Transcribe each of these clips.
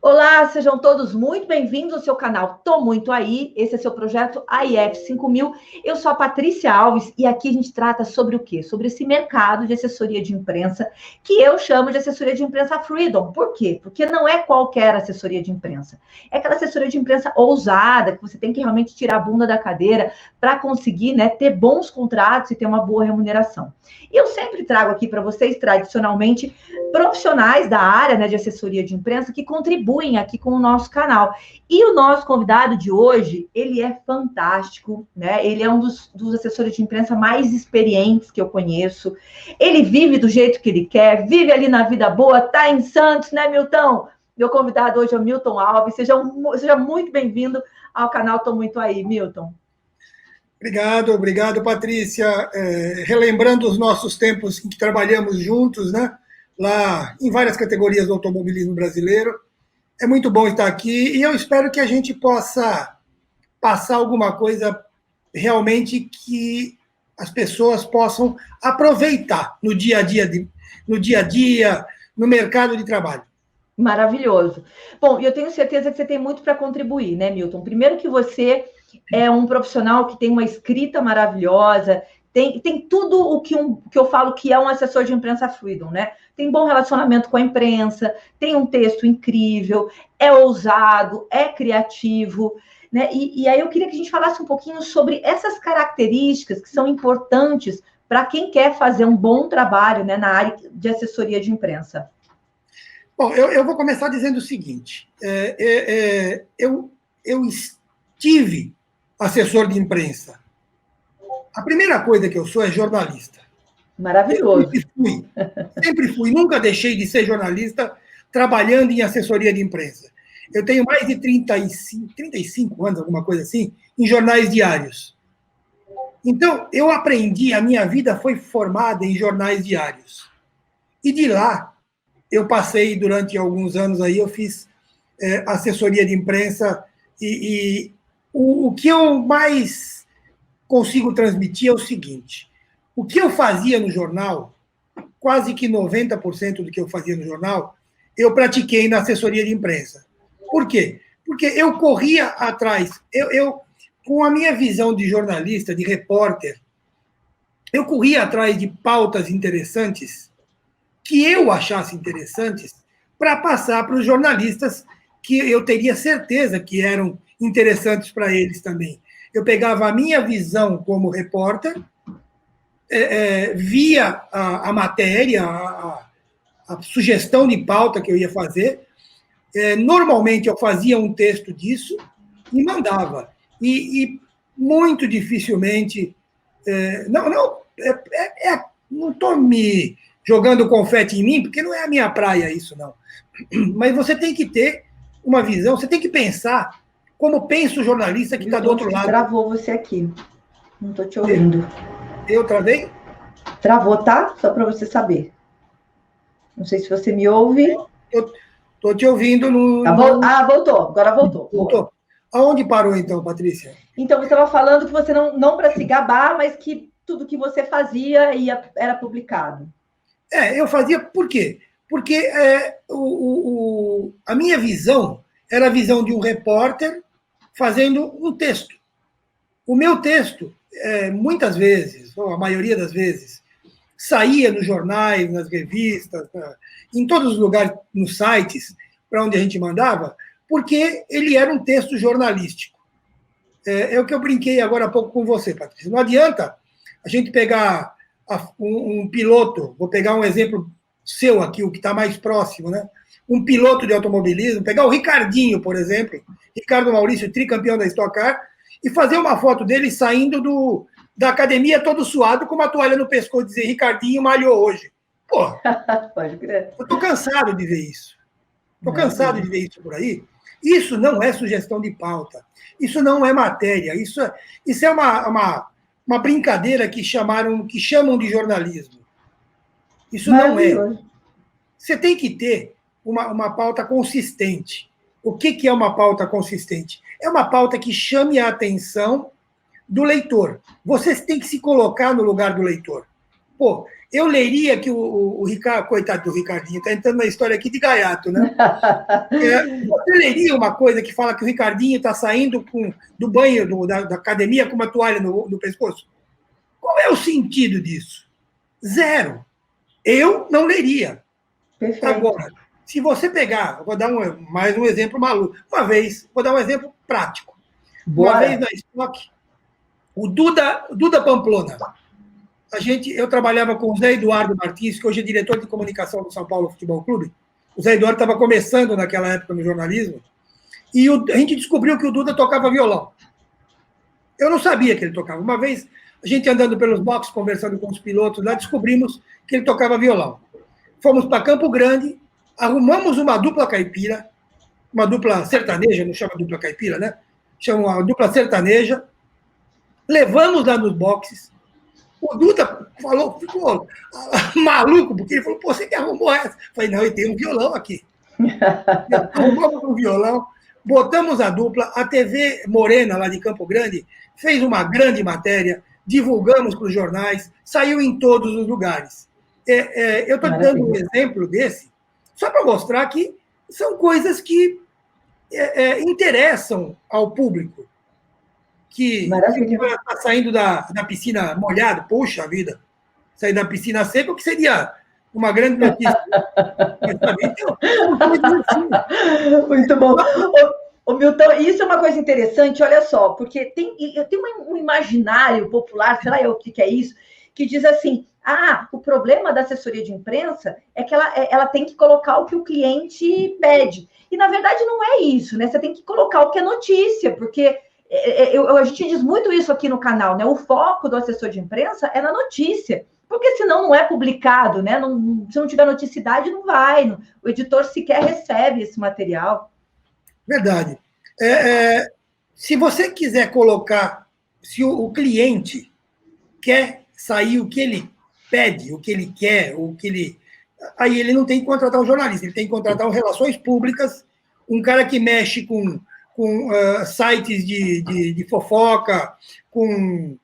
Olá, sejam todos muito bem-vindos ao seu canal Tô Muito Aí. Esse é seu projeto AIF 5000. Eu sou a Patrícia Alves e aqui a gente trata sobre o quê? Sobre esse mercado de assessoria de imprensa que eu chamo de assessoria de imprensa freedom. Por quê? Porque não é qualquer assessoria de imprensa. É aquela assessoria de imprensa ousada, que você tem que realmente tirar a bunda da cadeira para conseguir, ter bons contratos e ter uma boa remuneração. E eu sempre trago aqui para vocês, tradicionalmente, profissionais da área, de assessoria de imprensa que contribuem aqui com o nosso canal. E o nosso convidado de hoje, ele é fantástico, Ele é um dos assessores de imprensa mais experientes que eu conheço. Ele vive do jeito que ele quer, vive ali na vida boa, tá em Santos, né, Milton? Meu convidado hoje é o Milton Alves. Seja muito bem-vindo ao canal Tô Muito Aí, Milton. Obrigado, Patrícia. Relembrando os nossos tempos em que trabalhamos juntos, lá em várias categorias do automobilismo brasileiro. É muito bom estar aqui e eu espero que a gente possa passar alguma coisa realmente que as pessoas possam aproveitar no dia a dia, no mercado de trabalho. Maravilhoso. Bom, eu tenho certeza que você tem muito para contribuir, né, Milton? Primeiro que você é um profissional que tem uma escrita maravilhosa, tem tudo o que eu falo que é um assessor de imprensa freedom, né? Tem bom relacionamento com a imprensa, tem um texto incrível, é ousado, é criativo, né? E aí eu queria que a gente falasse um pouquinho sobre essas características que são importantes para quem quer fazer um bom trabalho, na área de assessoria de imprensa. Bom, eu vou começar dizendo o seguinte: eu estive assessor de imprensa. A primeira coisa que eu sou é jornalista. Maravilhoso. Sempre fui, nunca deixei de ser jornalista trabalhando em assessoria de imprensa. Eu tenho mais de 35 anos, alguma coisa assim, em jornais diários. Então, eu aprendi, a minha vida foi formada em jornais diários. E de lá, eu passei durante alguns anos aí, eu fiz assessoria de imprensa e o que eu mais consigo transmitir é o seguinte: o que eu fazia no jornal, quase que 90% do que eu fazia no jornal, eu pratiquei na assessoria de imprensa. Por quê? Porque eu corria atrás, com a minha visão de jornalista, de repórter, eu corria atrás de pautas interessantes que eu achasse interessantes para passar para os jornalistas que eu teria certeza que eram interessantes para eles também. Eu pegava a minha visão como repórter, via a matéria, a sugestão de pauta que eu ia fazer. Normalmente eu fazia um texto disso e mandava. E muito dificilmente. Não estou me jogando confete em mim, porque não é a minha praia isso, não. Mas você tem que ter uma visão, você tem que pensar como pensa o jornalista que está do outro lado. Travou você aqui. Não estou te ouvindo. Eu travei? Travou, tá? Só para você saber. Não sei se você me ouve. Estou te ouvindo. Voltou. Agora voltou. Voltou. Aonde parou, então, Patrícia? Então, você estava falando que você não para se gabar, mas que tudo que você fazia era publicado. Eu fazia por quê? Porque a minha visão era a visão de um repórter fazendo um texto. O meu texto, muitas vezes, ou a maioria das vezes, saía nos jornais, nas revistas, em todos os lugares, nos sites, para onde a gente mandava, porque ele era um texto jornalístico. É o que eu brinquei agora há pouco com você, Patrícia. Não adianta a gente pegar um piloto, vou pegar um exemplo seu aqui, o que está mais próximo, um piloto de automobilismo, pegar o Ricardinho, por exemplo, Ricardo Maurício, tricampeão da Stock Car, e fazer uma foto dele saindo da academia todo suado, com uma toalha no pescoço, e dizer: Ricardinho malhou hoje. Pô, pode crer. Eu estou cansado de ver isso. Estou cansado de ver isso por aí. Isso não é sugestão de pauta. Isso não é matéria. Isso é uma brincadeira que chamam de jornalismo. Isso não é. Você tem que ter uma pauta consistente. O que é uma pauta consistente? É uma pauta que chame a atenção do leitor. Você tem que se colocar no lugar do leitor. Pô, eu leria que o Ricardo, coitado do Ricardinho, está entrando na história aqui de gaiato, né? Você leria uma coisa que fala que o Ricardinho está saindo do banho, da academia, com uma toalha no pescoço? Qual é o sentido disso? Zero. Eu não leria. Perfeito. Agora, se você pegar, vou dar mais um exemplo maluco. Vou dar um exemplo prático. Bora. Uma vez na Stock, o Duda Pamplona, eu trabalhava com o Zé Eduardo Martins, que hoje é diretor de comunicação do São Paulo Futebol Clube. O Zé Eduardo estava começando naquela época no jornalismo, e a gente descobriu que o Duda tocava violão. Eu não sabia que ele tocava. Uma vez, a gente andando pelos boxes, conversando com os pilotos lá, descobrimos que ele tocava violão. Fomos para Campo Grande, arrumamos uma dupla caipira, uma dupla sertaneja, não chama dupla caipira, né? Chama uma dupla sertaneja, levamos lá nos boxes. O Duda ficou maluco, porque ele falou, pô, você que arrumou essa? Eu falei, não, eu tenho um violão aqui. Arrumamos um violão, botamos a dupla, a TV Morena, lá de Campo Grande, fez uma grande matéria, divulgamos para os jornais, saiu em todos os lugares. Eu estou dando um exemplo desse, só para mostrar que são coisas que interessam ao público. Que está saindo da piscina molhada, poxa vida, sair da piscina seca, o que seria uma grande notícia. Muito bom. Ô, Milton, isso é uma coisa interessante, olha só, porque tem um imaginário popular, sei lá o que é isso, que diz assim, o problema da assessoria de imprensa é que ela tem que colocar o que o cliente pede. E, na verdade, não é isso, né? Você tem que colocar o que é notícia, porque a gente diz muito isso aqui no canal, né? O foco do assessor de imprensa é na notícia, porque senão não é publicado, né? Se não tiver noticidade, não vai. O editor sequer recebe esse material. Verdade. Se você quiser colocar, se o cliente quer sair o que ele pede, o que ele quer, aí ele não tem que contratar um jornalista, ele tem que contratar um relações públicas, um cara que mexe com sites de fofoca, com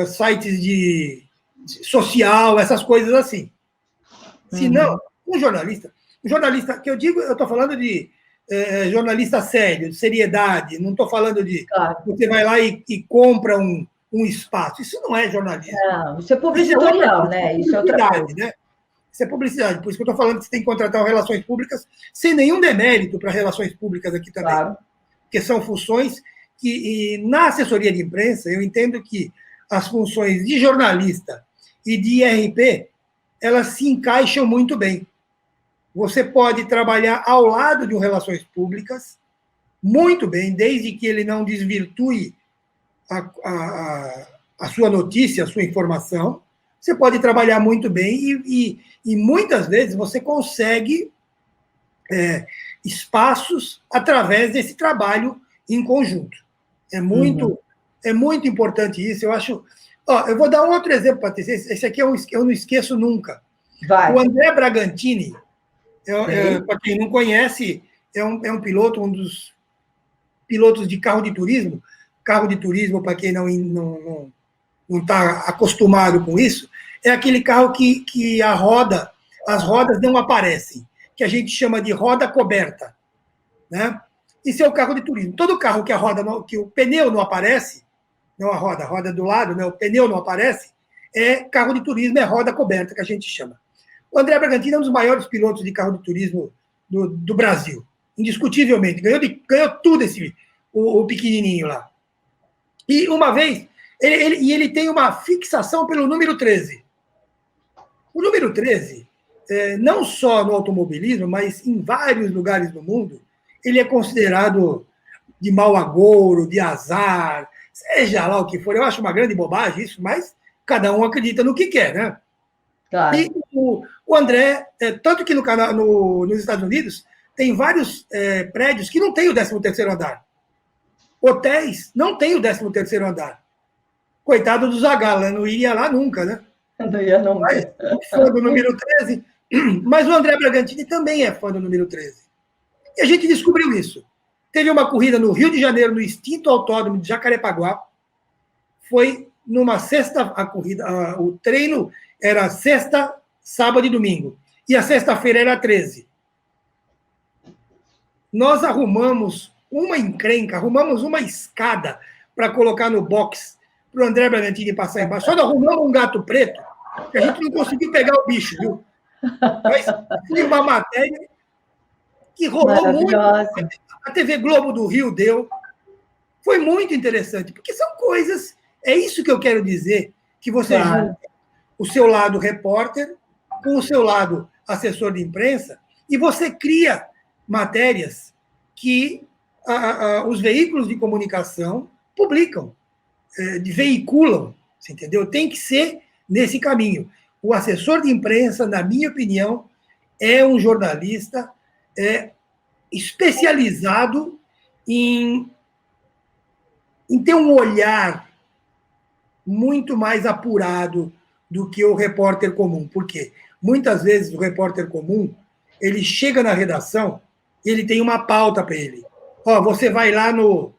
sites de social, essas coisas assim. Se não, um jornalista que eu digo, eu estou falando de jornalista sério, de seriedade, não estou falando de você vai lá e compra um espaço. Isso não é jornalismo. Não, isso é publicitorial, né? Isso é outra coisa. Né? Isso é publicidade. Por isso que eu estou falando que você tem que contratar relações públicas, sem nenhum demérito para relações públicas aqui também. Claro. Porque são funções que, na assessoria de imprensa, eu entendo que as funções de jornalista e de IRP, elas se encaixam muito bem. Você pode trabalhar ao lado de um relações públicas, muito bem, desde que ele não desvirtue a sua notícia, a sua informação. Você pode trabalhar muito bem e muitas vezes você consegue espaços através desse trabalho em conjunto. É muito importante isso. Eu acho. Eu vou dar um outro exemplo, Patrícia. Esse aqui eu não esqueço nunca. Vai. O André Bragantini, para quem não conhece, é um piloto, um dos pilotos de carro de turismo. Carro de turismo, para quem não está acostumado com isso, é aquele carro que as rodas não aparecem, que a gente chama de roda coberta. Né? Isso é o carro de turismo. Todo carro que o pneu não aparece, não a roda do lado, né? O pneu não aparece, é carro de turismo, é roda coberta, que a gente chama. O André Bragantini é um dos maiores pilotos de carro de turismo do Brasil, indiscutivelmente. Ganhou tudo o pequenininho lá. E uma vez, ele tem uma fixação pelo número 13. O número 13, não só no automobilismo, mas em vários lugares do mundo, ele é considerado de mau agouro, de azar, seja lá o que for. Eu acho uma grande bobagem isso, mas cada um acredita no que quer, né? Claro. E o André, tanto que nos Estados Unidos, tem vários prédios que não têm o 13º andar. Hotéis não têm o 13º andar. Coitado do Zagallo, não iria lá nunca, né? Não ia nunca. Mas, fã do número 13. Mas o André Bragantini também é fã do número 13. E a gente descobriu isso. Teve uma corrida no Rio de Janeiro, no extinto autódromo de Jacarepaguá. Foi numa sexta a corrida, o treino, era sexta, sábado e domingo. E a sexta-feira era 13. Nós arrumamos uma encrenca, arrumamos uma escada para colocar no box para o André Bragantini passar embaixo. Só arrumamos um gato preto, que a gente não conseguiu pegar o bicho, viu? Mas foi uma matéria que rolou muito. A TV Globo do Rio deu. Foi muito interessante, porque são coisas... É isso que eu quero dizer, que você junta o seu lado repórter com o seu lado assessor de imprensa e você cria matérias que os veículos de comunicação publicam, veiculam, você entendeu? Tem que ser nesse caminho. O assessor de imprensa, na minha opinião, é um jornalista especializado em ter um olhar muito mais apurado do que o repórter comum. Por quê? Muitas vezes o repórter comum, ele chega na redação e ele tem uma pauta para ele. Ó, você vai lá no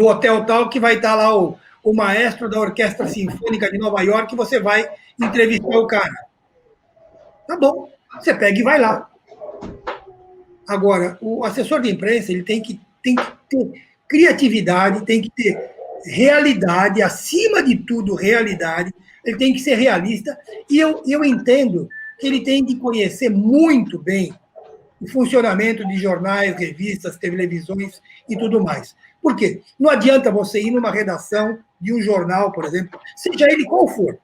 hotel tal, que vai estar lá o maestro da Orquestra Sinfônica de Nova York, e você vai entrevistar o cara. Tá bom, você pega e vai lá. Agora, o assessor de imprensa, ele tem que ter criatividade, tem que ter realidade, acima de tudo, realidade, ele tem que ser realista, e eu entendo que ele tem que conhecer muito bem o funcionamento de jornais, revistas, televisões e tudo mais. Por quê? Não adianta você ir numa redação de um jornal, por exemplo, seja ele qual for.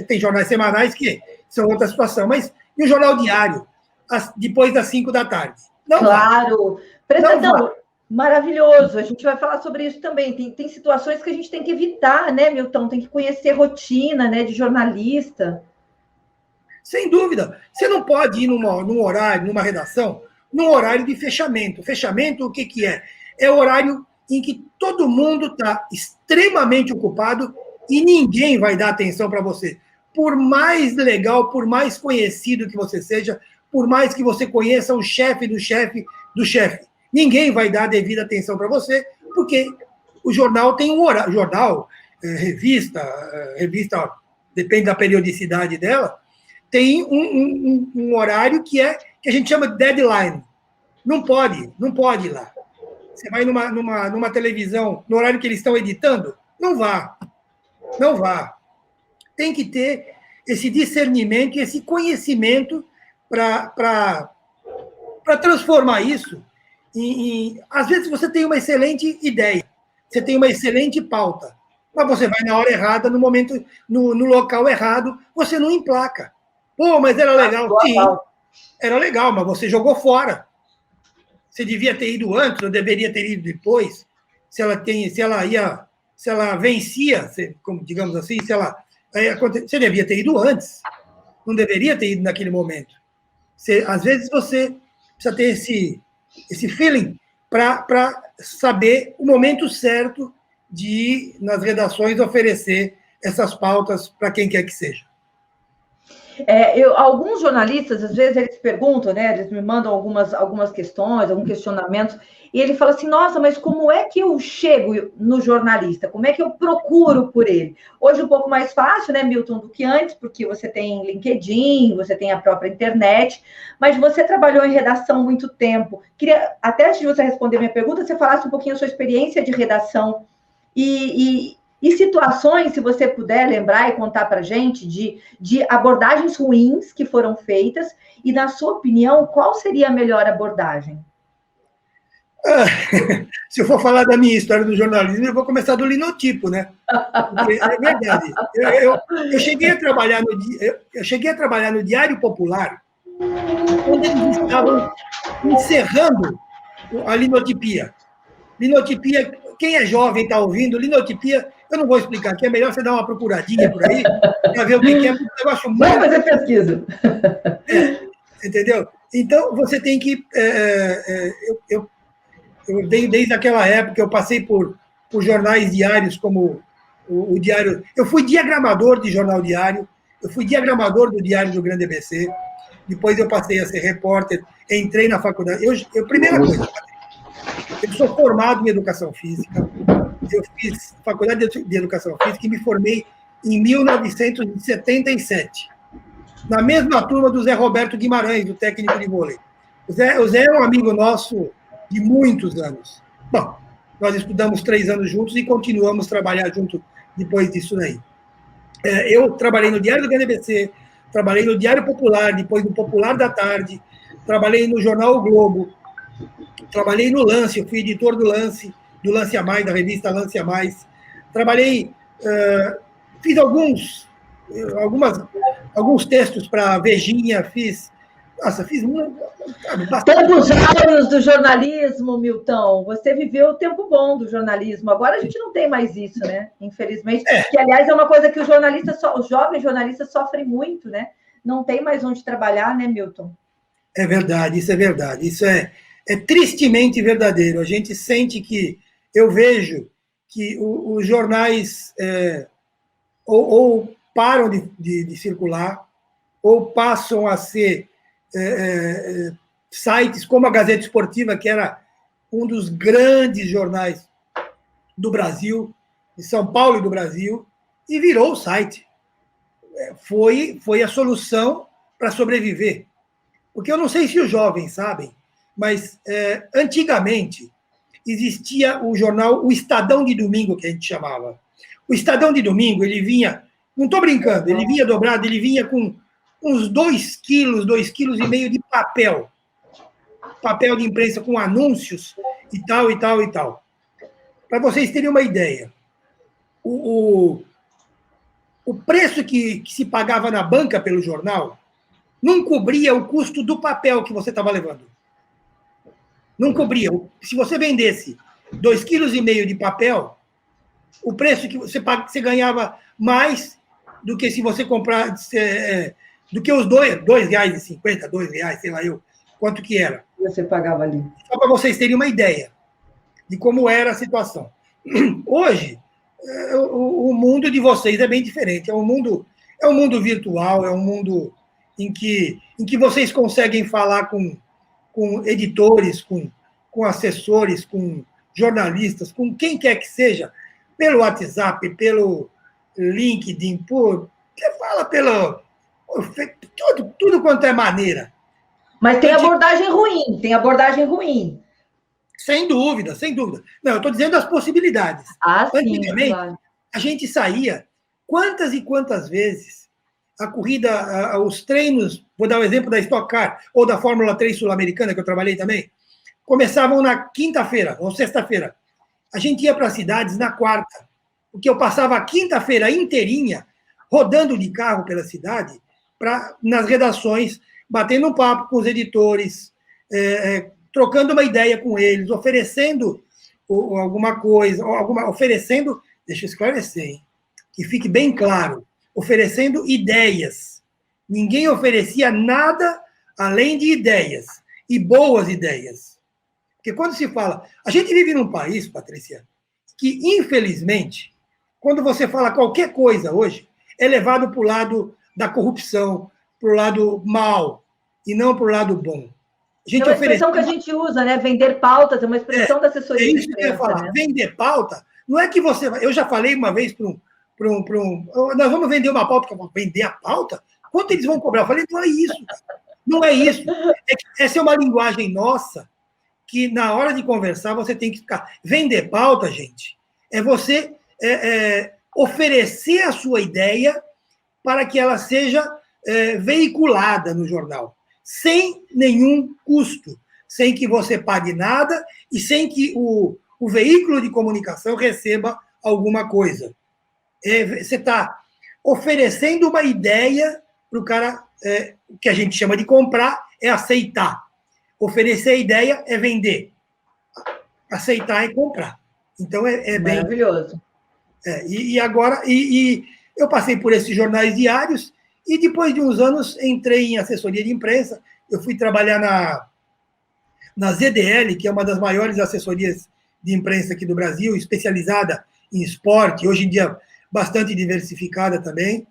Tem jornais semanais que são outra situação, mas e o jornal diário, depois das 5 da tarde? Não claro. Presidão, maravilhoso. A gente vai falar sobre isso também. Tem situações que a gente tem que evitar, né, Milton? Tem que conhecer rotina, né, de jornalista. Sem dúvida. Você não pode ir num horário, numa redação, num horário de fechamento. Fechamento, o que é? É o horário em que todo mundo está extremamente ocupado e ninguém vai dar atenção para você. Por mais legal, por mais conhecido que você seja, por mais que você conheça o chefe do chefe do chefe, ninguém vai dar devida atenção para você, porque o jornal tem um horário. Jornal, revista, depende da periodicidade dela, tem um horário que a gente chama de deadline. Não pode ir lá. Você vai numa televisão, no horário que eles estão editando, não vá. Não vá. Tem que ter esse discernimento e esse conhecimento para transformar isso às vezes você tem uma excelente ideia, você tem uma excelente pauta, mas você vai na hora errada, no momento, no local errado, você não emplaca. Pô, mas era legal. Sim, era legal, mas você jogou fora. Você devia ter ido antes, ou deveria ter ido depois. Se ela vencia, digamos assim, você devia ter ido antes. Não deveria ter ido naquele momento. Às vezes você precisa ter esse feeling para saber o momento certo de, nas redações, oferecer essas pautas para quem quer que seja. Alguns jornalistas, às vezes, eles perguntam, né? Eles me mandam algumas questões, alguns questionamentos, e ele fala assim, nossa, mas como é que eu chego no jornalista? Como é que eu procuro por ele? Hoje um pouco mais fácil, né, Milton, do que antes, porque você tem LinkedIn, você tem a própria internet, mas você trabalhou em redação há muito tempo. Queria, até antes de você responder minha pergunta, você falasse um pouquinho da sua experiência de redação e situações, se você puder lembrar e contar para a gente, de abordagens ruins que foram feitas, e, na sua opinião, qual seria a melhor abordagem? Se eu for falar da minha história do jornalismo, eu vou começar do linotipo, né? Porque é verdade. Eu cheguei a trabalhar no Diário Popular quando eles estavam encerrando a linotipia. Linotipia, quem é jovem está ouvindo, linotipia, eu não vou explicar aqui, é melhor você dar uma procuradinha por aí para ver o que é um negócio muito... Vai fazer pesquisa. Entendeu? Então, você tem que... Eu venho desde aquela época, eu passei por jornais diários como o Diário... Eu fui diagramador de jornal diário, eu fui diagramador do Diário do Grande ABC, depois eu passei a ser repórter, entrei na faculdade... Primeira coisa, eu sou formado em educação física, eu fiz faculdade de Educação Física e me formei em 1977, na mesma turma do Zé Roberto Guimarães, do técnico de vôlei. O Zé é um amigo nosso de muitos anos. Bom, nós estudamos 3 anos juntos e continuamos a trabalhar junto depois disso daí. Eu trabalhei no Diário do GNBC, trabalhei no Diário Popular, depois no Popular da Tarde, trabalhei no Jornal O Globo, trabalhei no Lance, eu fui editor do Lance a Mais, da revista Lance a Mais. Trabalhei, fiz alguns textos para a Vejinha, fiz bastante. Tempos áureos do jornalismo, Milton. Você viveu o tempo bom do jornalismo. Agora a gente não tem mais isso, né? Infelizmente. Que, aliás, é uma coisa que os jovens jornalistas sofrem muito, né? Não tem mais onde trabalhar, né, Milton? É verdade, isso é verdade. Isso é tristemente verdadeiro. A gente sente que, eu vejo que os jornais ou param de circular, ou passam a ser sites como a Gazeta Esportiva, que era um dos grandes jornais do Brasil, de São Paulo e do Brasil, e virou o site. Foi a solução para sobreviver. Porque eu não sei se os jovens sabem, mas antigamente existia o jornal, o Estadão de Domingo, que a gente chamava. O Estadão de Domingo, ele vinha, não estou brincando, ele vinha dobrado, ele vinha com uns 2 quilos, 2,5 quilos de papel de imprensa com anúncios e tal, e tal, e tal. Para vocês terem uma ideia, o preço que se pagava na banca pelo jornal não cobria o custo do papel que você estava levando. Não cobria. Se você vendesse 2,5 quilos de papel, o preço que você ganhava mais do que se você comprar, do que os R$2,50, R$2, sei lá eu, quanto que era. Você pagava ali. Só para vocês terem uma ideia de como era a situação. Hoje, o mundo de vocês é bem diferente. É um mundo virtual, é um mundo em que vocês conseguem falar com editores, com assessores, com jornalistas, com quem quer que seja, pelo WhatsApp, pelo LinkedIn, fala pelo... Tudo quanto é maneira. Mas tem abordagem ruim. Sem dúvida, sem dúvida. Não, eu estou dizendo as possibilidades. Antigamente, claro, a gente saía quantas e quantas vezes a corrida, os treinos, vou dar o exemplo da Stock Car, ou da Fórmula 3 sul-americana, que eu trabalhei também, começavam na quinta-feira ou sexta-feira. A gente ia para as cidades na quarta, porque eu passava a quinta-feira inteirinha rodando de carro pela cidade, nas redações, batendo um papo com os editores, trocando uma ideia com eles, oferecendo alguma coisa, oferecendo, deixa eu esclarecer, hein, que fique bem claro, oferecendo ideias. Ninguém oferecia nada além de ideias, e boas ideias. Porque quando se fala... A gente vive num país, Patrícia, que, infelizmente, quando você fala qualquer coisa hoje, é levado para o lado da corrupção, para o lado mal, e não para o lado bom. É uma expressão que a gente usa, né? Vender pautas, é uma expressão da assessoria de imprensa. É isso que eu ia falar. Né? Vender pauta, não é que você... Eu já falei uma vez para um... Nós vamos vender uma pauta. Vender a pauta? Quanto eles vão cobrar? Eu falei, não é isso. Não é isso. Essa é uma linguagem nossa que, na hora de conversar, você tem que ficar... Vender pauta, gente, é você oferecer a sua ideia para que ela seja veiculada no jornal, sem nenhum custo, sem que você pague nada e sem que o veículo de comunicação receba alguma coisa. Você está oferecendo uma ideia para o cara, o que a gente chama de comprar, é aceitar. Oferecer a ideia é vender. Aceitar é comprar. Então, é bem... Maravilhoso. Agora, eu passei por esses jornais diários e, depois de uns anos, entrei em assessoria de imprensa. Eu fui trabalhar na ZDL, que é uma das maiores assessorias de imprensa aqui do Brasil, especializada em esporte, hoje em dia bastante diversificada também.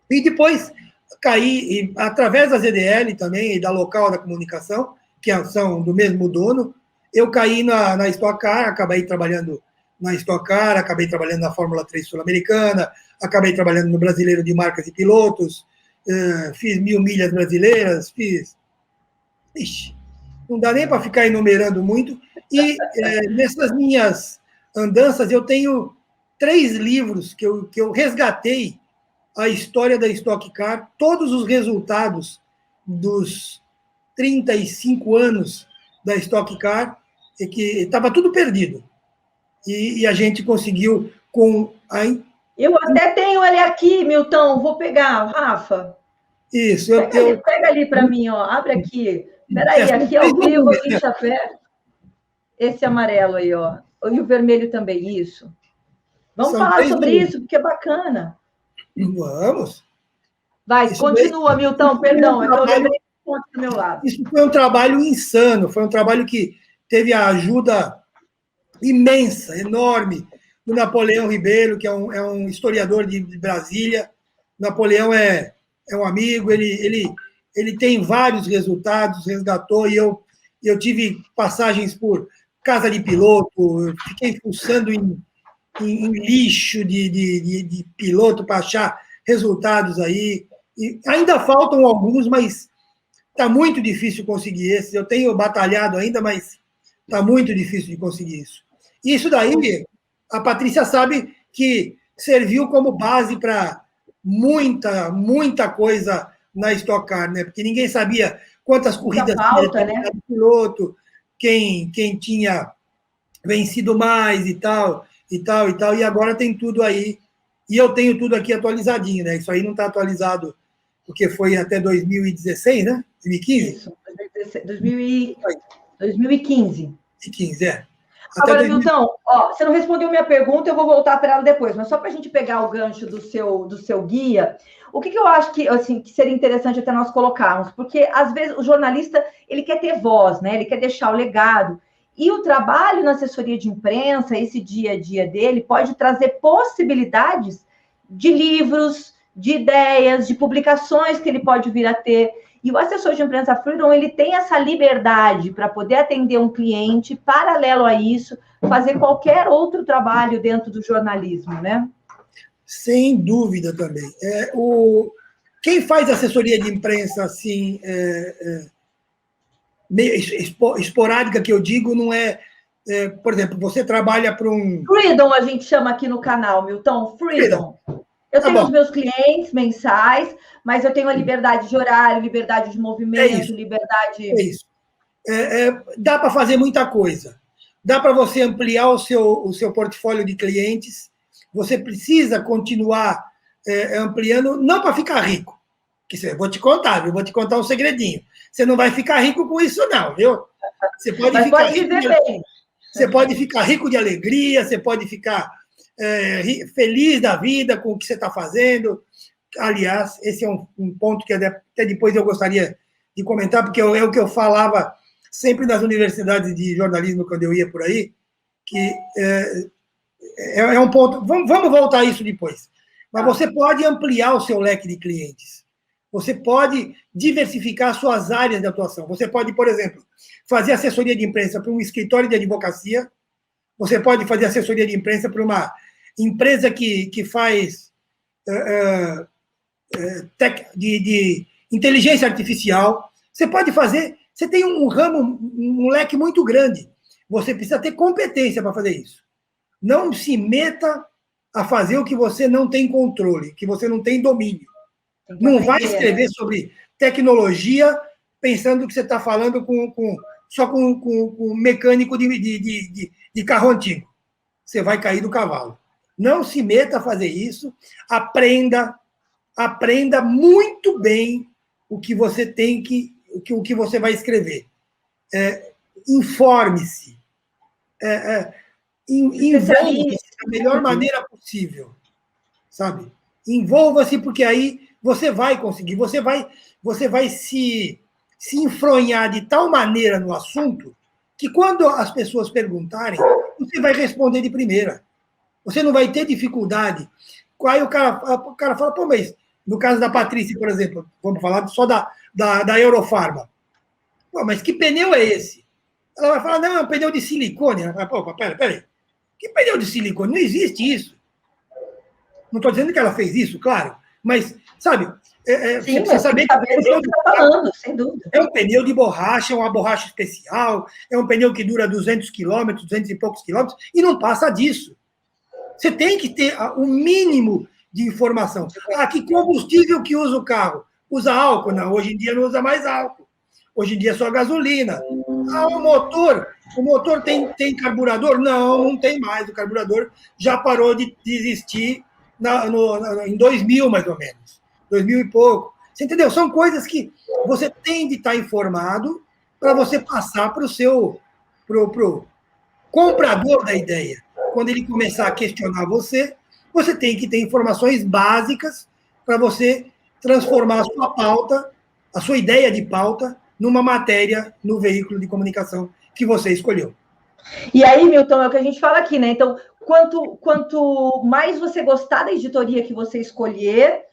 E depois caí, através da ZDL também, e da Local da Comunicação, que são do mesmo dono, eu caí na Stock Car, acabei trabalhando na Stock Car, acabei trabalhando na Fórmula 3 Sul-Americana, acabei trabalhando no Brasileiro de Marcas e Pilotos, fiz 1000 milhas brasileiras, fiz... Ixi, não dá nem para ficar enumerando muito. E nessas minhas andanças, eu tenho 3 livros que eu resgatei a história da Stock Car, todos os resultados dos 35 anos da Stock Car, e que estava tudo perdido. E a gente conseguiu com a... Eu até tenho ele aqui, Milton, vou pegar, Rafa. Isso, pega ali para mim, ó. Abre aqui. Peraí, aqui ao vivo, Fé. Esse amarelo aí, ó. E o vermelho também, isso. Vamos falar sobre isso, porque é bacana. Vamos. Vai, isso continua, Milton, perdão, é que eu lembrei do meu lado. Isso foi um trabalho insano, foi um trabalho que teve a ajuda imensa, enorme, do Napoleão Ribeiro, que é um historiador de Brasília. Napoleão é um amigo, ele tem vários resultados, resgatou, e eu tive passagens por casa de piloto, fiquei fuçando em lixo de piloto para achar resultados aí. E ainda faltam alguns, mas está muito difícil conseguir esses. Eu tenho batalhado ainda, mas está muito difícil de conseguir isso. E isso daí, a Patrícia sabe que serviu como base para muita coisa na Stock Car, né? Porque ninguém sabia quantas corridas tinha, né? Piloto, quem tinha vencido mais e tal. E agora tem tudo aí. E eu tenho tudo aqui atualizadinho, né? Isso aí não está atualizado, porque foi até 2016, né? 2015? Isso, 2015. 2015, é. Agora, Milton, ó, você não respondeu minha pergunta, eu vou voltar para ela depois, mas só para a gente pegar o gancho do seu guia, o que eu acho que, assim, que seria interessante até nós colocarmos, porque às vezes o jornalista ele quer ter voz, né? Ele quer deixar o legado. E o trabalho na assessoria de imprensa, esse dia a dia dele, pode trazer possibilidades de livros, de ideias, de publicações que ele pode vir a ter. E o assessor de imprensa Freedom, ele tem essa liberdade para poder atender um cliente, paralelo a isso, fazer qualquer outro trabalho dentro do jornalismo, né? Sem dúvida também. Quem faz assessoria de imprensa assim, meio esporádica, que eu digo, não por exemplo, você trabalha para um... Freedom, a gente chama aqui no canal, Milton, Freedom. Eu tenho os meus clientes mensais, mas eu tenho a liberdade de horário, liberdade de movimento, liberdade... É isso. Dá para fazer muita coisa. Dá para você ampliar o seu portfólio de clientes. Você precisa continuar ampliando, não para ficar rico. Eu vou te contar um segredinho. Você não vai ficar rico com isso, não, viu? Você pode ficar rico de alegria, você pode ficar feliz da vida com o que você está fazendo. Aliás, esse é um ponto que até depois eu gostaria de comentar, porque é o que eu falava sempre nas universidades de jornalismo, quando eu ia por aí, que é um ponto... Vamos voltar a isso depois. Mas você pode ampliar o seu leque de clientes. Você pode diversificar suas áreas de atuação. Você pode, por exemplo, fazer assessoria de imprensa para um escritório de advocacia. Você pode fazer assessoria de imprensa para uma empresa que faz de inteligência artificial. Você pode fazer... Você tem um ramo, um leque muito grande. Você precisa ter competência para fazer isso. Não se meta a fazer o que você não tem controle, que você não tem domínio. Não vai escrever sobre tecnologia pensando que você está falando só com um mecânico de carro antigo. Você vai cair do cavalo. Não se meta a fazer isso. Aprenda muito bem o que você tem o que você vai escrever. Informe-se. Envolva-se da melhor maneira possível. Sabe? Envolva-se, porque aí você vai conseguir, você vai se enfronhar de tal maneira no assunto que quando as pessoas perguntarem, você vai responder de primeira. Você não vai ter dificuldade. Aí o cara fala, pô, mas no caso da Patrícia, por exemplo, vamos falar só da Eurofarma. Pô, mas que pneu é esse? Ela vai falar, não, é um pneu de silicone. Ela vai falar, pô, peraí. Que pneu de silicone? Não existe isso. Não estou dizendo que ela fez isso, claro, mas, sabe, Sim, você precisa saber que o pneu que está falando, sem dúvida. é um pneu de borracha, é uma borracha especial, é um pneu que dura 200 quilômetros, 200 e poucos quilômetros, e não passa disso. Você tem que ter o mínimo de informação. Ah, que combustível que usa o carro? Usa álcool? Não, hoje em dia não usa mais álcool. Hoje em dia é só gasolina. Ah, o motor tem carburador? Não, não tem mais. O carburador já parou de existir em 2000, mais ou menos. 2000 e pouco. Você entendeu? São coisas que você tem de estar informado para você passar para o seu pro comprador da ideia. Quando ele começar a questionar você, você tem que ter informações básicas para você transformar a sua pauta, a sua ideia de pauta, numa matéria no veículo de comunicação que você escolheu. E aí, Milton, é o que a gente fala aqui, né? Então, quanto mais você gostar da editoria que você escolher,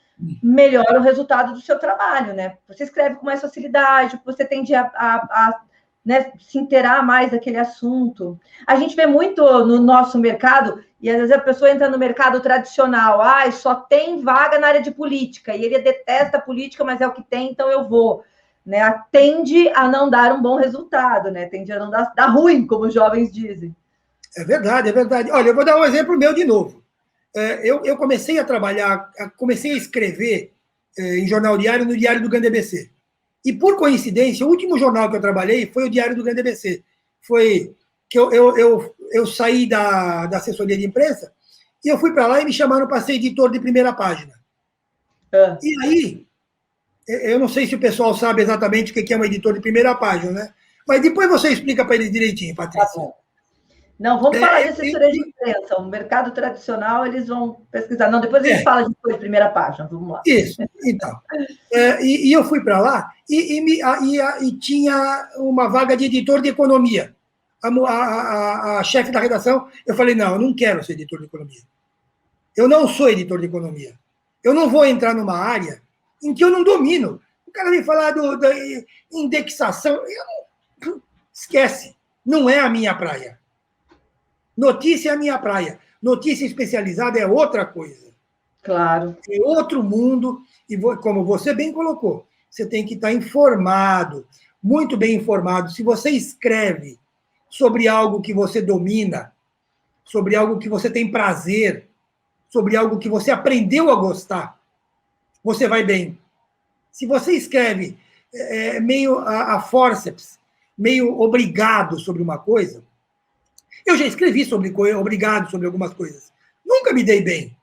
melhor o resultado do seu trabalho, né? Você escreve com mais facilidade, você tende a né, se inteirar mais daquele assunto. A gente vê muito no nosso mercado, e às vezes a pessoa entra no mercado tradicional, só tem vaga na área de política, e ele detesta a política, mas é o que tem, então eu vou. Né? Tende a não dar um bom resultado, né? Tende a não dar ruim, como os jovens dizem. É verdade, é verdade. Olha, eu vou dar um exemplo meu de novo. Eu comecei a trabalhar, comecei a escrever em jornal diário, no Diário do Grande ABC. E, por coincidência, o último jornal que eu trabalhei foi o Diário do Grande ABC. Foi que eu saí da assessoria de imprensa e eu fui para lá e me chamaram para ser editor de primeira página. E aí, eu não sei se o pessoal sabe exatamente o que é um editor de primeira página, né? Mas depois você explica para eles direitinho, Patrícia. Tá bom. Não, vamos falar de assessoria de imprensa. O mercado tradicional, eles vão pesquisar. Não, depois a gente fala de primeira página. Vamos lá. Isso, então. E eu fui para lá e tinha uma vaga de editor de economia. A chefe da redação, eu falei, não, eu não quero ser editor de economia. Eu não sou editor de economia. Eu não vou entrar numa área em que eu não domino. O cara vem falar da indexação. Esquece. Não é a minha praia. Notícia é a minha praia. Notícia especializada é outra coisa. Claro. É outro mundo. E como você bem colocou, você tem que estar informado, muito bem informado. Se você escreve sobre algo que você domina, sobre algo que você tem prazer, sobre algo que você aprendeu a gostar, você vai bem. Se você escreve meio a forceps, meio obrigado sobre uma coisa, eu já escrevi obrigado sobre algumas coisas. Nunca me dei bem.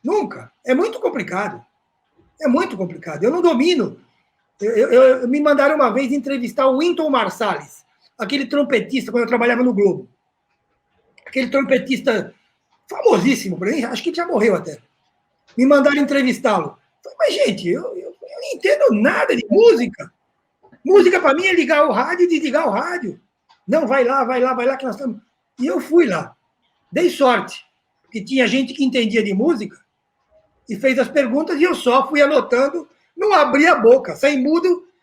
Nunca. É muito complicado. É muito complicado. Eu não domino. Me mandaram uma vez entrevistar o Wynton Marsalis, aquele trompetista, quando eu trabalhava no Globo. Aquele trompetista famosíssimo para mim, acho que já morreu até. Me mandaram entrevistá-lo. Mas, gente, eu não entendo nada de música. Música, para mim, é ligar o rádio e desligar o rádio. Não, vai lá, que nós estamos... E eu fui lá. Dei sorte, porque tinha gente que entendia de música e fez as perguntas e eu só fui anotando, não abri a boca.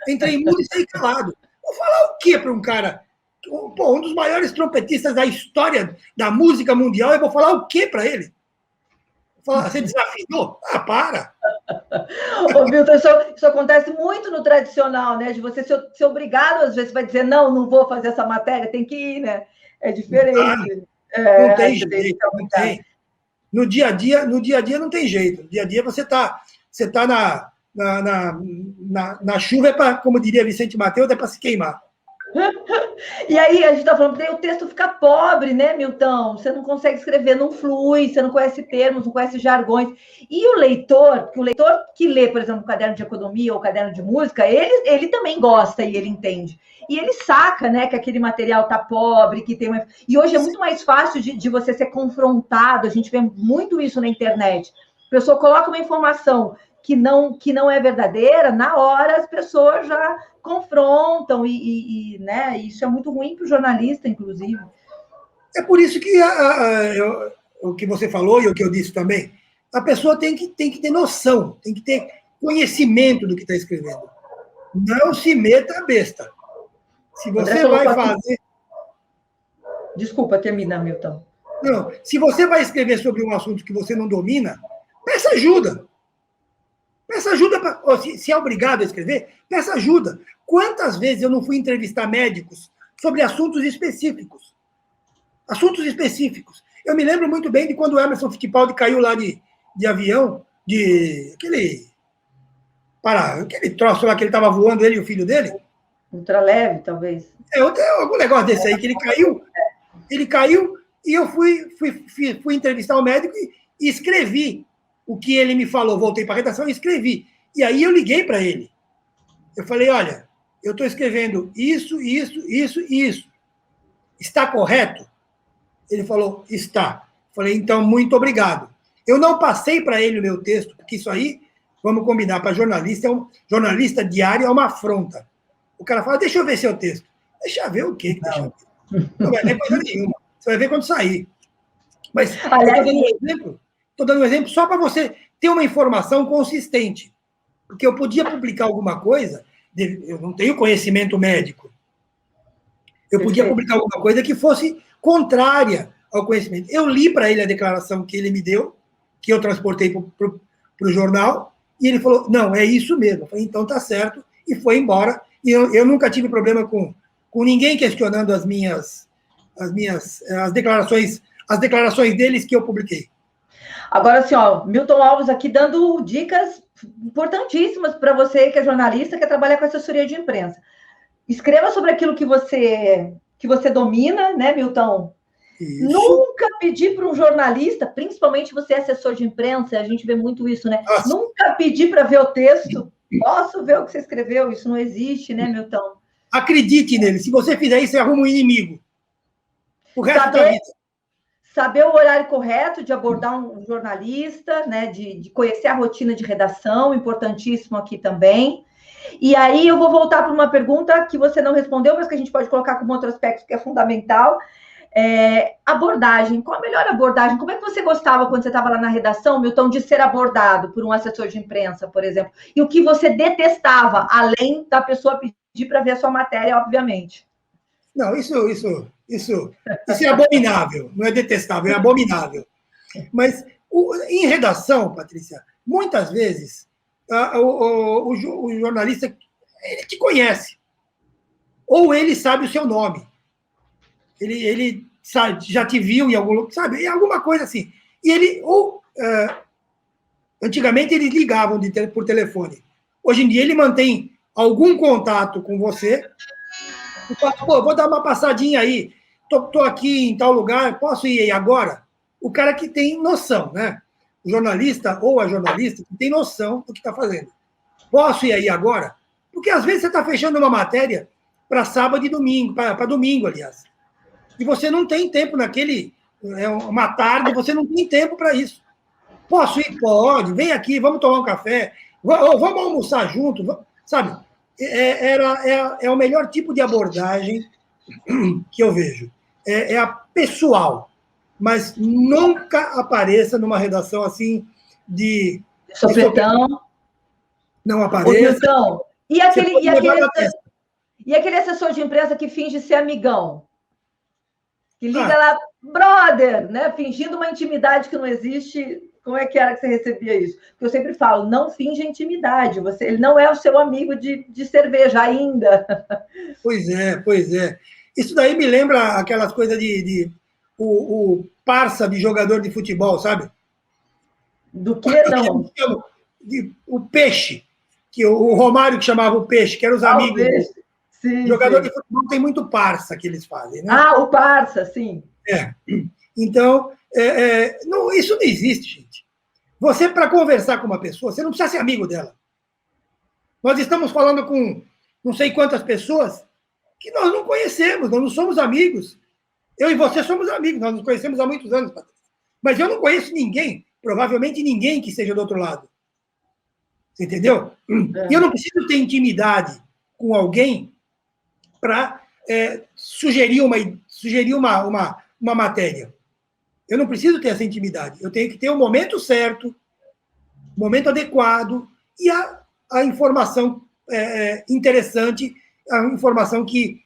Entrei mudo e saí calado. Vou falar o quê para um cara... Pô, um dos maiores trompetistas da história da música mundial, eu vou falar o quê para ele? Você desafinou? Ah, para! Ô, Milton, isso acontece muito no tradicional, né? De você ser obrigado, às vezes, vai dizer, não vou fazer essa matéria, tem que ir, né? É diferente. Não tem jeito, não tem. No dia a dia não tem jeito. No dia a dia você tá na chuva, como diria Vicente Mateus, é para se queimar. E aí, a gente está falando, daí o texto fica pobre, né, Milton? Você não consegue escrever, não flui, você não conhece termos, não conhece jargões. E o leitor que lê, por exemplo, o caderno de economia ou o caderno de música, ele também gosta e ele entende. E ele saca, né, que aquele material tá pobre, que tem uma... E hoje é muito mais fácil de você ser confrontado, a gente vê muito isso na internet. A pessoa coloca uma informação que não é verdadeira, na hora as pessoas já confrontam né, isso é muito ruim para o jornalista, inclusive. É por isso que o que você falou e o que eu disse também, a pessoa tem que ter noção, tem que ter conhecimento do que está escrevendo. Não se meta a besta. Se você vai fazer... Desculpa, termina, Milton. Não, se você vai escrever sobre um assunto que você não domina, peça ajuda. Peça ajuda, se é obrigado a escrever, peça ajuda. Quantas vezes eu não fui entrevistar médicos sobre assuntos específicos? Assuntos específicos. Eu me lembro muito bem de quando o Emerson Fittipaldi caiu lá de avião, aquele troço lá que ele estava voando, ele e o filho dele. Ultraleve, talvez. Algum negócio desse aí, que ele caiu e eu fui entrevistar o médico e escrevi o que ele me falou. Voltei para a redação e escrevi. E aí eu liguei para ele. Eu falei, olha, eu estou escrevendo isso, isso, isso e isso. Está correto? Ele falou, está. Falei, então, muito obrigado. Eu não passei para ele o meu texto, porque isso aí, vamos combinar, para jornalista, jornalista diário é uma afronta. O cara fala, deixa eu ver seu texto. Deixa eu ver o quê? Deixa eu ver. Não vai ver coisa nenhuma. Você vai ver quando sair. Mas estou dando um exemplo só para você ter uma informação consistente. Porque eu podia publicar alguma coisa, eu não tenho conhecimento médico. Eu podia publicar alguma coisa que fosse contrária ao conhecimento. Eu li para ele a declaração que ele me deu, que eu transportei para o jornal, e ele falou, não, é isso mesmo. Eu falei, então tá certo, e foi embora. E eu nunca tive problema com ninguém questionando as declarações deles que eu publiquei. Agora, assim, ó, Milton Alves aqui dando dicas importantíssimas para você que é jornalista, quer trabalhar com assessoria de imprensa. Escreva sobre aquilo que você domina, né, Milton? Isso. Nunca pedir para um jornalista, principalmente você é assessor de imprensa, a gente vê muito isso, né? Nossa. Nunca pedir para ver o texto. Posso ver o que você escreveu? Isso não existe, né, Milton? Acredite nele. Se você fizer isso, você arruma um inimigo. O resto da vida. Saber o horário correto de abordar um jornalista, né? De conhecer a rotina de redação, importantíssimo aqui também. E aí eu vou voltar para uma pergunta que você não respondeu, mas que a gente pode colocar como outro aspecto que é fundamental. Abordagem. Qual a melhor abordagem? Como é que você gostava, quando você estava lá na redação, Milton, de ser abordado por um assessor de imprensa, por exemplo? E o que você detestava, além da pessoa pedir para ver a sua matéria, obviamente? Não, isso é abominável. Não é detestável, é abominável. Mas em redação, Patrícia, muitas vezes o jornalista, ele te conhece. Ou ele sabe o seu nome. Ele sabe, já te viu em algum lugar, sabe? Em alguma coisa assim. E antigamente eles ligavam por telefone. Hoje em dia ele mantém algum contato com você e fala, pô, vou dar uma passadinha aí, tô aqui em tal lugar, posso ir aí agora? O cara que tem noção, né? O jornalista ou a jornalista que tem noção do que está fazendo. Posso ir aí agora? Porque às vezes você está fechando uma matéria para sábado e domingo, para domingo, aliás. E você não tem tempo uma tarde, você não tem tempo para isso. Posso ir? Pode. Vem aqui, vamos tomar um café. Vamos almoçar juntos. Sabe? É o melhor tipo de abordagem que eu vejo. É a pessoal. Mas nunca apareça numa redação assim de sopetão. Não apareça. Então, e aquele assessor de imprensa que finge ser amigão? Que liga lá, brother, né? Fingindo uma intimidade que não existe. Como é que era que você recebia isso? Porque eu sempre falo, não finja intimidade. Ele não é o seu amigo de cerveja ainda. Pois é. Isso daí me lembra aquelas coisas o parça de jogador de futebol, sabe? Do que não? O peixe. Que o Romário que chamava o peixe, que eram os amigos. Sim, jogador de futebol tem muito parça que eles fazem, né? O parça, sim. Então, não, isso não existe, gente. Você, para conversar com uma pessoa, você não precisa ser amigo dela. Nós estamos falando com não sei quantas pessoas que nós não conhecemos, nós não somos amigos. Eu e você somos amigos, nós nos conhecemos há muitos anos, Patrícia. Mas eu não conheço ninguém, provavelmente ninguém que seja do outro lado. Você entendeu? E eu não preciso ter intimidade com alguém para sugerir uma matéria. Eu não preciso ter essa intimidade. Eu tenho que ter o momento certo, o momento adequado e a informação interessante, a informação que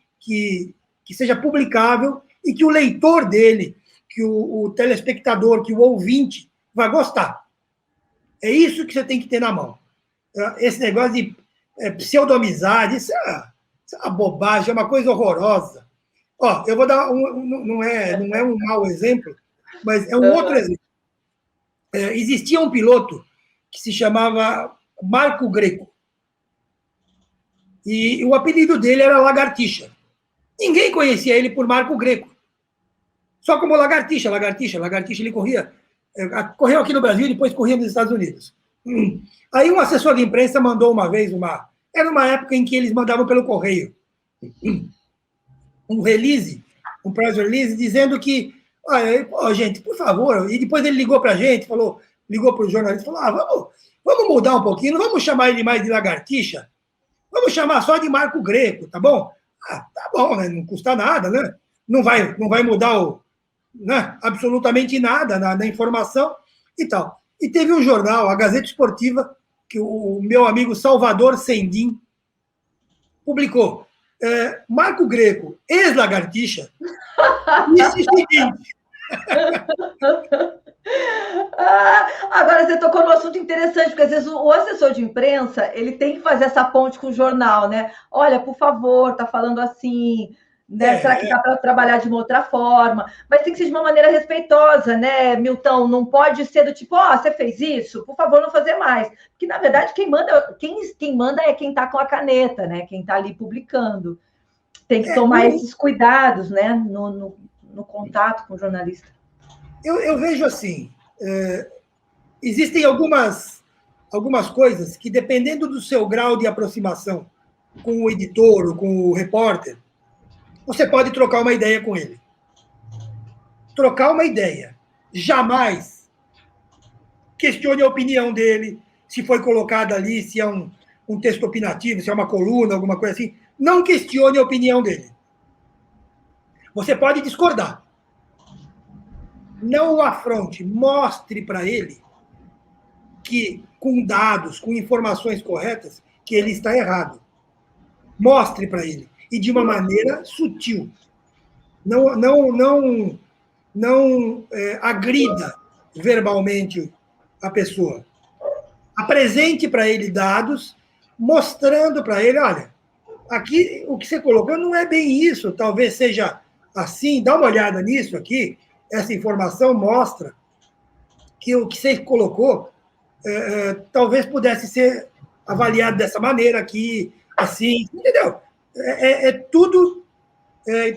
seja publicável e que o leitor dele, que o telespectador, que o ouvinte vai gostar. É isso que você tem que ter na mão. Esse negócio de pseudo-amizade, isso é uma bobagem, é uma coisa horrorosa. Ó, eu vou dar não é um mau exemplo, mas é um outro exemplo. Existia um piloto que se chamava Marco Greco. E o apelido dele era Lagartixa. Ninguém conhecia ele por Marco Greco. Só como Lagartixa. Ele correu aqui no Brasil e depois corria nos Estados Unidos. Aí um assessor de imprensa mandou uma vez era uma época em que eles mandavam pelo correio um release, um press release, dizendo que, gente, por favor, e depois ele ligou para a gente, ligou para o jornalista, falou, vamos mudar um pouquinho, não vamos chamar ele mais de Lagartixa, vamos chamar só de Marco Greco, tá bom? Tá bom, né? Não custa nada, né? Não vai mudar absolutamente nada na informação e tal. E teve um jornal, a Gazeta Esportiva, que o meu amigo Salvador Sendim publicou. Marco Greco, ex-Lagartixa, disse o seguinte. Agora você tocou num assunto interessante, porque às vezes o assessor de imprensa ele tem que fazer essa ponte com o jornal, né? Olha, por favor, tá falando assim, né? Será que dá para trabalhar de uma outra forma? Mas tem que ser de uma maneira respeitosa, né, Milton? Não pode ser do tipo, você fez isso, por favor, não fazer mais. Porque, na verdade, quem manda é quem está com a caneta, né? Quem está ali publicando. Tem que tomar esses cuidados, né? No contato com o jornalista. Eu vejo assim, existem algumas coisas que, dependendo do seu grau de aproximação com o editor ou com o repórter, você pode trocar uma ideia com ele. Trocar uma ideia. Jamais questione a opinião dele, se foi colocada ali, se é um texto opinativo, se é uma coluna, alguma coisa assim. Não questione a opinião dele. Você pode discordar. Não o afronte. Mostre para ele que, com dados, com informações corretas, que ele está errado. Mostre para ele. E de uma maneira sutil. Não agrida verbalmente a pessoa. Apresente para ele dados, mostrando para ele, olha, aqui o que você colocou não é bem isso, talvez seja assim, dá uma olhada nisso aqui, essa informação mostra que o que você colocou talvez pudesse ser avaliado dessa maneira aqui, assim, entendeu? Tudo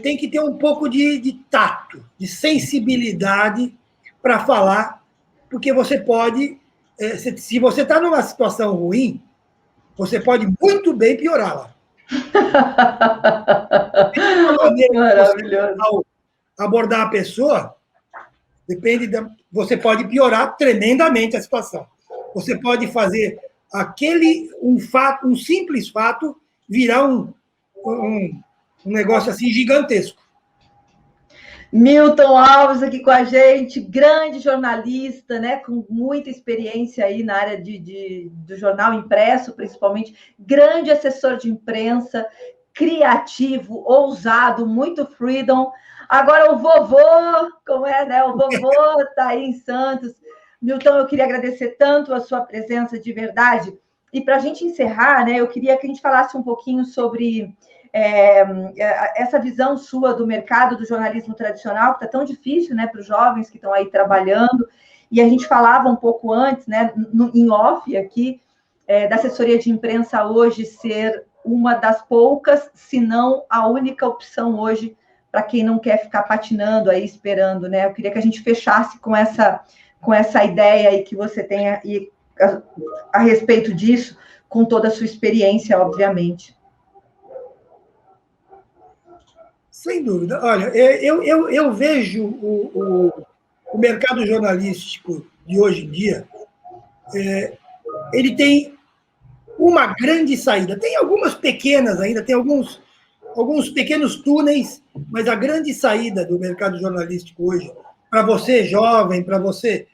tem que ter um pouco de tato, de sensibilidade para falar, porque você pode, se você está numa situação ruim, você pode muito bem piorá-la. Maravilhoso. Abordar a pessoa, você pode piorar tremendamente a situação. Você pode fazer um simples fato virar um negócio assim gigantesco. Milton Alves aqui com a gente, grande jornalista, né, com muita experiência aí na área do jornal impresso, principalmente, grande assessor de imprensa, criativo, ousado, muito freedom. Agora o vovô, como é, né? O vovô está aí em Santos. Milton, eu queria agradecer tanto a sua presença de verdade. E para a gente encerrar, né, eu queria que a gente falasse um pouquinho sobre essa visão sua do mercado do jornalismo tradicional, que está tão difícil, né, para os jovens que estão aí trabalhando. E a gente falava um pouco antes, né, em off aqui, da assessoria de imprensa hoje ser uma das poucas, se não a única opção hoje para quem não quer ficar patinando aí, esperando, né? Eu queria que a gente fechasse com essa ideia aí que você tenha a respeito disso, com toda a sua experiência, obviamente. Sem dúvida. Olha, eu vejo o mercado jornalístico de hoje em dia, ele tem uma grande saída. Tem algumas pequenas ainda, tem alguns pequenos túneis, mas a grande saída do mercado jornalístico hoje, para você jovem, para você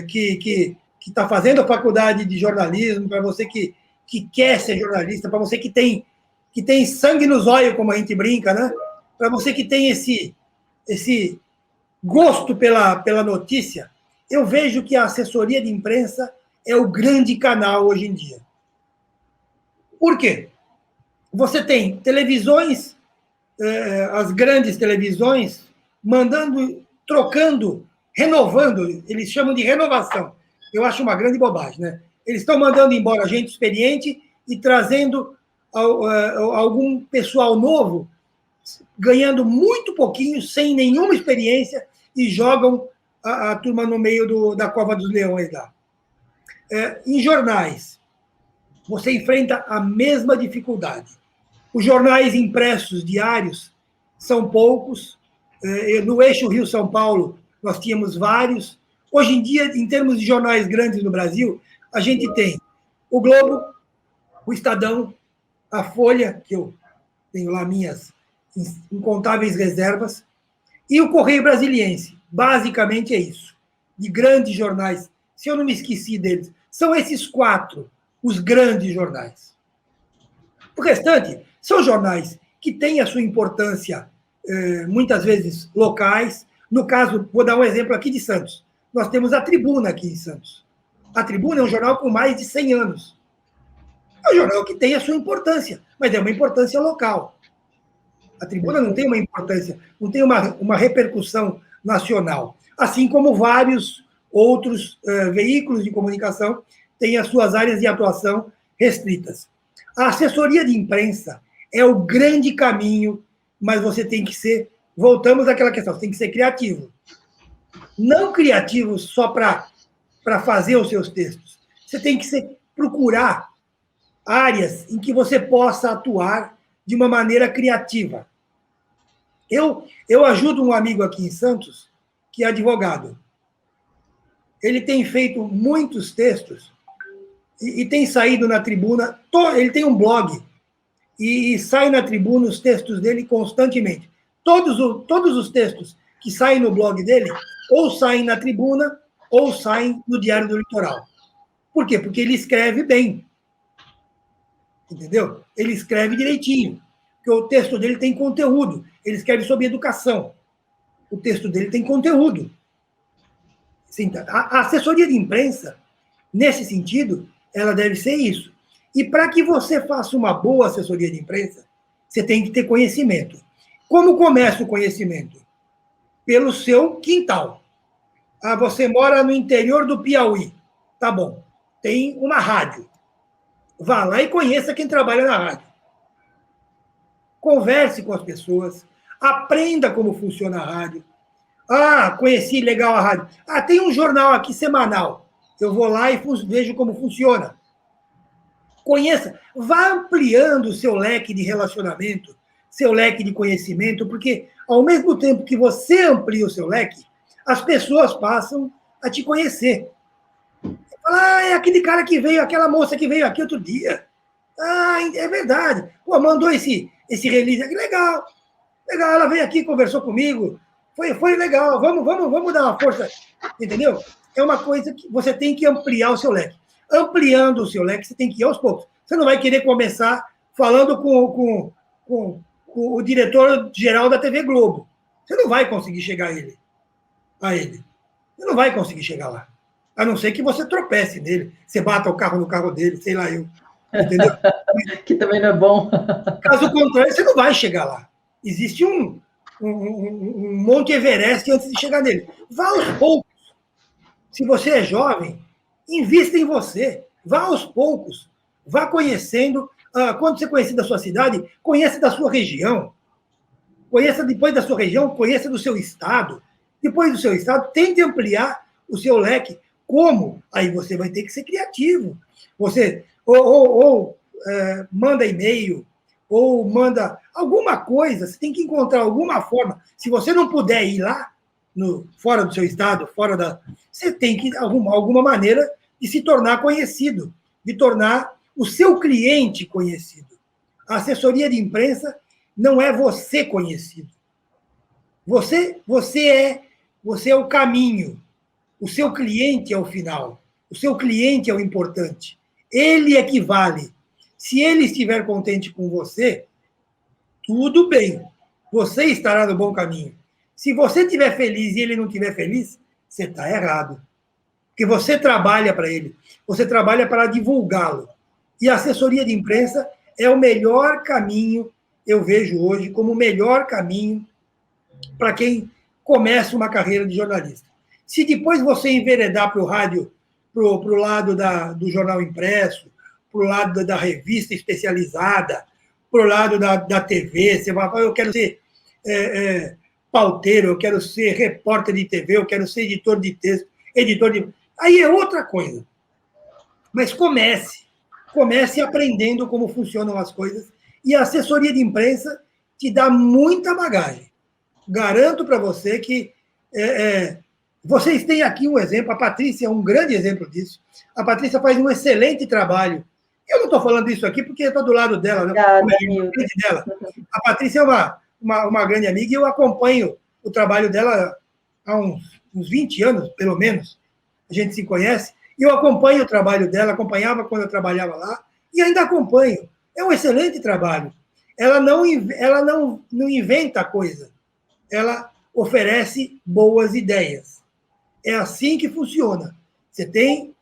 que está fazendo a faculdade de jornalismo, para você que quer ser jornalista, para você que tem sangue nos olhos, como a gente brinca, né? Para você que tem gosto pela notícia, eu vejo que a assessoria de imprensa é o grande canal hoje em dia. Por quê? Você tem televisões, as grandes televisões, mandando, trocando, renovando, eles chamam de renovação. Eu acho uma grande bobagem, né? Eles estão mandando embora gente experiente e trazendo algum pessoal novo, ganhando muito pouquinho, sem nenhuma experiência, e jogam a turma no meio da cova dos leões lá. Em jornais, você enfrenta a mesma dificuldade. Os jornais impressos diários são poucos. No eixo Rio-São Paulo, nós tínhamos vários. Hoje em dia, em termos de jornais grandes no Brasil, a gente tem o Globo, o Estadão, a Folha, que eu tenho lá minhas incontáveis reservas, e o Correio Brasiliense. Basicamente é isso. De grandes jornais. Se eu não me esqueci deles, são esses 4 os grandes jornais. O restante são jornais que têm a sua importância, muitas vezes locais. No caso, vou dar um exemplo aqui de Santos. Nós temos a Tribuna aqui em Santos. A Tribuna é um jornal com mais de 100 anos. É um jornal que tem a sua importância, mas é uma importância local. A Tribuna não tem uma importância, não tem uma repercussão nacional. Assim como vários outros veículos de comunicação têm as suas áreas de atuação restritas. A assessoria de imprensa é o grande caminho, mas você tem que ser, voltamos àquela questão, você tem que ser criativo. Não criativo só para fazer os seus textos. Você tem que procurar áreas em que você possa atuar de uma maneira criativa. Eu ajudo um amigo aqui em Santos, que é advogado. Ele tem feito muitos textos e tem saído na Tribuna. Ele tem um blog e sai na Tribuna os textos dele constantemente. Todos os textos que saem no blog dele ou saem na Tribuna ou saem no Diário do Litoral. Por quê? Porque ele escreve bem. Entendeu? Ele escreve direitinho. Porque o texto dele tem conteúdo. Ele escreve sobre educação. O texto dele tem conteúdo. A assessoria de imprensa, nesse sentido, ela deve ser isso. E para que você faça uma boa assessoria de imprensa, você tem que ter conhecimento. Como começa o conhecimento? Pelo seu quintal. Você mora no interior do Piauí. Tá bom. Tem uma rádio. Vá lá e conheça quem trabalha na rádio. Converse com as pessoas. Aprenda como funciona a rádio. Conheci legal a rádio. Tem um jornal aqui semanal. Eu vou lá e vejo como funciona. Conheça. Vá ampliando o seu leque de relacionamento, seu leque de conhecimento, porque ao mesmo tempo que você amplia o seu leque, as pessoas passam a te conhecer. Fala, é aquele cara que veio, aquela moça que veio aqui outro dia. É verdade. Mandou esse release aqui. Legal. Legal, ela veio aqui, conversou comigo. Foi legal. Vamos dar uma força. Entendeu? É uma coisa que você tem que ampliar o seu leque. Ampliando o seu leque, você tem que ir aos poucos. Você não vai querer começar falando com o diretor-geral da TV Globo. Você não vai conseguir chegar a ele. Você não vai conseguir chegar lá. A não ser que você tropece nele, você bata o carro no carro dele, sei lá eu. Entendeu? Que também não é bom. Caso contrário, você não vai chegar lá. Existe um Monte Everest antes de chegar nele. Vá aos poucos. Se você é jovem, invista em você. Vá aos poucos. Vá conhecendo. Quando você conhecer da sua cidade, conheça da sua região. Conheça depois da sua região, conheça do seu estado. Depois do seu estado, tente ampliar o seu leque. Como? Aí você vai ter que ser criativo. Você manda e-mail, ou manda alguma coisa, você tem que encontrar alguma forma. Se você não puder ir lá, fora do seu estado, você tem que arrumar alguma maneira de se tornar conhecido, de tornar o seu cliente conhecido. A assessoria de imprensa não é você conhecido. Você é o caminho. O seu cliente é o final. O seu cliente é o importante. Ele é que vale. Se ele estiver contente com você, tudo bem. Você estará no bom caminho. Se você estiver feliz e ele não estiver feliz, você está errado. Porque você trabalha para ele, você trabalha para divulgá-lo. E a assessoria de imprensa é o melhor caminho, eu vejo hoje, como o melhor caminho para quem começa uma carreira de jornalista. Se depois você enveredar para o rádio, para o lado do jornal impresso, para o lado da revista especializada, para o lado da TV, você vai falar, eu quero ser pauteiro, eu quero ser repórter de TV, eu quero ser editor de texto, editor de... Aí é outra coisa. Mas comece aprendendo como funcionam as coisas, e a assessoria de imprensa te dá muita bagagem. Garanto para você que vocês têm aqui um exemplo, a Patrícia é um grande exemplo disso. A Patrícia faz um excelente trabalho. Eu não estou falando isso aqui porque eu estou do lado dela, né? Dela. A Patrícia é uma grande amiga e eu acompanho o trabalho dela há uns 20 anos, pelo menos. A gente se conhece. E eu acompanho o trabalho dela, acompanhava quando eu trabalhava lá e ainda acompanho. É um excelente trabalho. Ela não inventa coisa. Ela oferece boas ideias. É assim que funciona. Você tem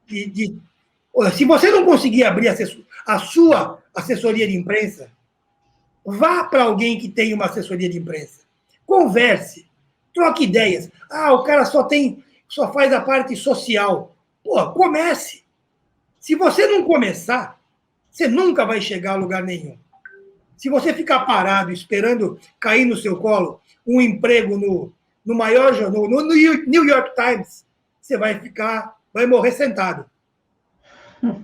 se você não conseguir abrir a sua assessoria de imprensa, vá para alguém que tem uma assessoria de imprensa. Converse, troque ideias. O cara só faz a parte social. Pô, comece. Se você não começar, você nunca vai chegar a lugar nenhum. Se você ficar parado esperando cair no seu colo um emprego no maior jornal, no New York Times, você vai morrer sentado.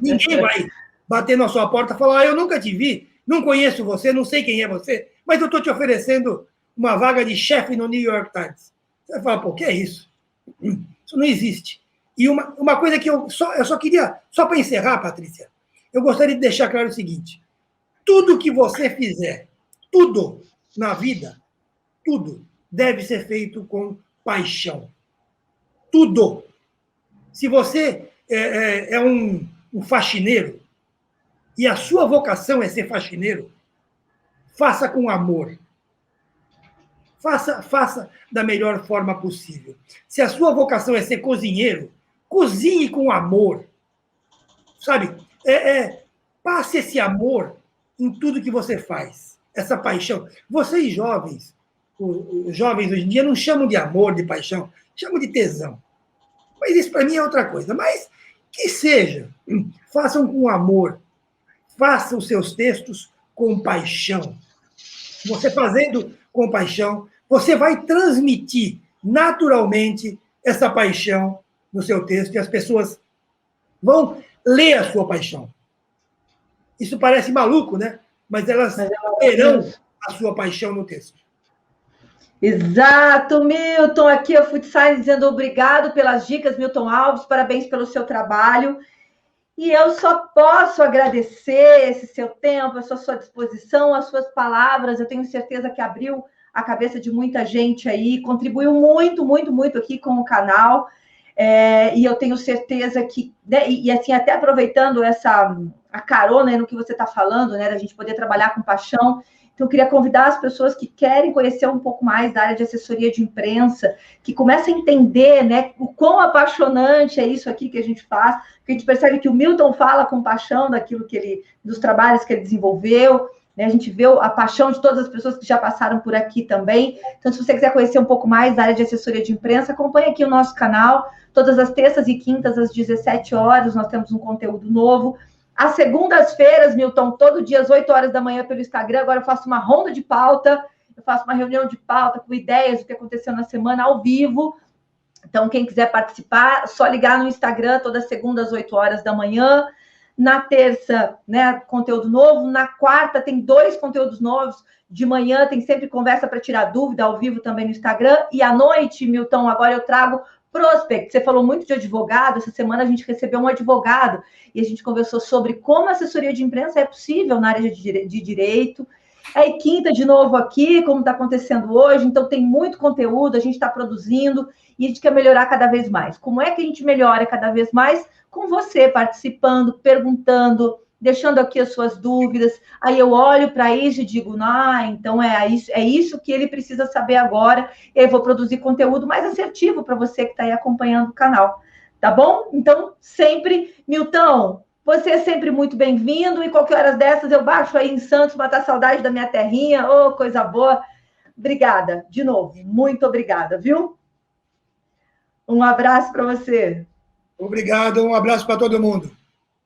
Ninguém vai bater na sua porta e falar, eu nunca te vi, não conheço você, não sei quem é você, mas eu estou te oferecendo uma vaga de chefe no New York Times. Você vai falar, pô, o que é isso? Isso não existe. E uma coisa que eu só queria, só para encerrar, Patrícia, eu gostaria de deixar claro o seguinte, tudo que você fizer, tudo na vida, tudo deve ser feito com paixão. Tudo. Se você é um faxineiro e a sua vocação é ser faxineiro, faça com amor. Faça da melhor forma possível. Se a sua vocação é ser cozinheiro, cozinhe com amor. Sabe? Passe esse amor em tudo que você faz. Essa paixão. Vocês jovens, os jovens hoje em dia não chamam de amor, de paixão, chamam de tesão. Mas isso para mim é outra coisa. Mas que seja, façam com amor. Façam os seus textos com paixão. Você fazendo com paixão, você vai transmitir naturalmente essa paixão no seu texto e as pessoas vão ler a sua paixão. Isso parece maluco, né? Mas elas terão a sua paixão no texto. Exato, Milton. Aqui é o Futsal dizendo obrigado pelas dicas, Milton Alves, parabéns pelo seu trabalho. E eu só posso agradecer esse seu tempo, essa sua disposição, as suas palavras. Eu tenho certeza que abriu a cabeça de muita gente aí, contribuiu muito, muito, muito aqui com o canal. E eu tenho certeza que, né, e assim, até aproveitando a carona no que você está falando, né, da gente poder trabalhar com paixão. Então, eu queria convidar as pessoas que querem conhecer um pouco mais da área de assessoria de imprensa, que comecem a entender, né, o quão apaixonante é isso aqui que a gente faz, porque a gente percebe que o Milton fala com paixão dos trabalhos que ele desenvolveu, né, a gente vê a paixão de todas as pessoas que já passaram por aqui também. Então, se você quiser conhecer um pouco mais da área de assessoria de imprensa, acompanhe aqui o nosso canal, todas as terças e quintas, às 17 horas, nós temos um conteúdo novo. Às segundas-feiras, Milton, todo dia às 8 horas da manhã pelo Instagram. Agora eu faço uma ronda de pauta, eu faço uma reunião de pauta com ideias do que aconteceu na semana ao vivo. Então, quem quiser participar, só ligar no Instagram toda segunda às 8 horas da manhã. Na terça, né, conteúdo novo. Na quarta, tem 2 conteúdos novos. De manhã, tem sempre conversa para tirar dúvida ao vivo também no Instagram. E à noite, Milton, agora eu trago Prospect. Você falou muito de advogado. Essa semana a gente recebeu um advogado e a gente conversou sobre como a assessoria de imprensa é possível na área de direito. Aí quinta de novo aqui, como está acontecendo hoje. Então tem muito conteúdo, a gente está produzindo e a gente quer melhorar cada vez mais. Como é que a gente melhora cada vez mais? Com você participando, perguntando, deixando aqui as suas dúvidas. Aí eu olho para isso e digo, então é isso que ele precisa saber agora. Eu vou produzir conteúdo mais assertivo para você que está aí acompanhando o canal. Tá bom? Então, sempre, Milton, você é sempre muito bem-vindo. E qualquer hora dessas eu baixo aí em Santos, matar saudade da minha terrinha. Ô, coisa boa. Obrigada, de novo. Muito obrigada, viu? Um abraço para você. Obrigado, um abraço para todo mundo.